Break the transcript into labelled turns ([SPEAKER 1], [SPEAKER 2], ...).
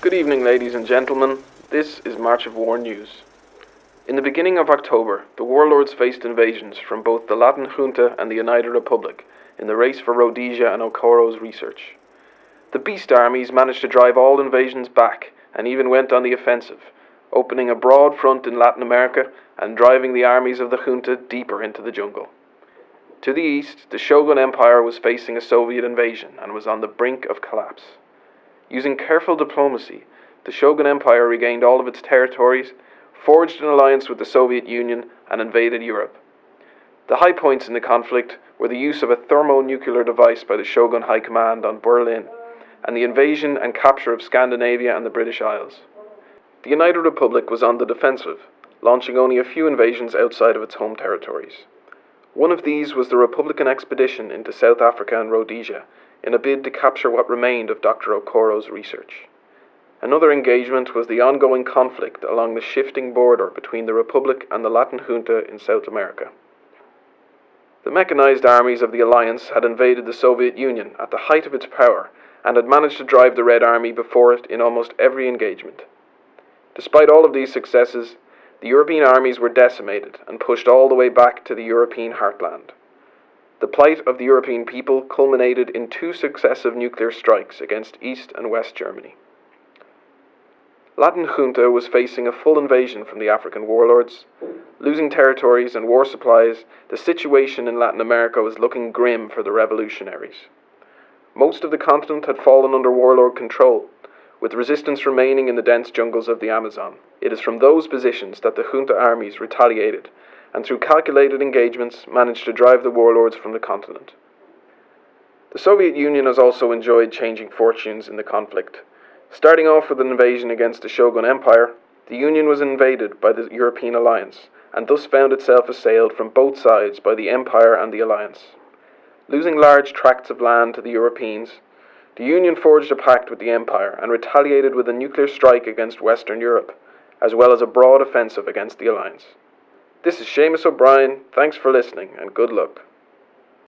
[SPEAKER 1] Good evening, ladies and gentlemen. This is March of War News. In the beginning of October, the warlords faced invasions from both the Latin Junta and the United Republic in the race for Rhodesia and Okoro's research. The Beast armies managed to drive all invasions back and even went on the offensive, opening a broad front in Latin America and driving the armies of the Junta deeper into the jungle. To the east, the Shogun Empire was facing a Soviet invasion and was on the brink of collapse. Using careful diplomacy, the Shogun Empire regained all of its territories, forged an alliance with the Soviet Union, and invaded Europe. The high points in the conflict were the use of a thermonuclear device by the Shogun High Command on Berlin, and the invasion and capture of Scandinavia and the British Isles. The United Republic was on the defensive, launching only a few invasions outside of its home territories. One of these was the Republican expedition into South Africa and Rhodesia, in a bid to capture what remained of Dr. Okoro's research. Another engagement was the ongoing conflict along the shifting border between the Republic and the Latin Junta in South America. The mechanized armies of the Alliance had invaded the Soviet Union at the height of its power and had managed to drive the Red Army before it in almost every engagement. Despite all of these successes, the European armies were decimated and pushed all the way back to the European heartland. The plight of the European people culminated in 2 successive nuclear strikes against East and West Germany. Latin Junta was facing a full invasion from the African warlords. Losing territories and war supplies, the situation in Latin America was looking grim for the revolutionaries. Most of the continent had fallen under warlord control, with resistance remaining in the dense jungles of the Amazon. It is from those positions that the Junta armies retaliated, and through calculated engagements managed to drive the warlords from the continent. The Soviet Union has also enjoyed changing fortunes in the conflict. Starting off with an invasion against the Shogun Empire, the Union was invaded by the European Alliance, and thus found itself assailed from both sides by the Empire and the Alliance. Losing large tracts of land to the Europeans, the Union forged a pact with the Empire and retaliated with a nuclear strike against Western Europe, as well as a broad offensive against the Alliance. This is Seamus O'Brien. Thanks for listening, and good luck.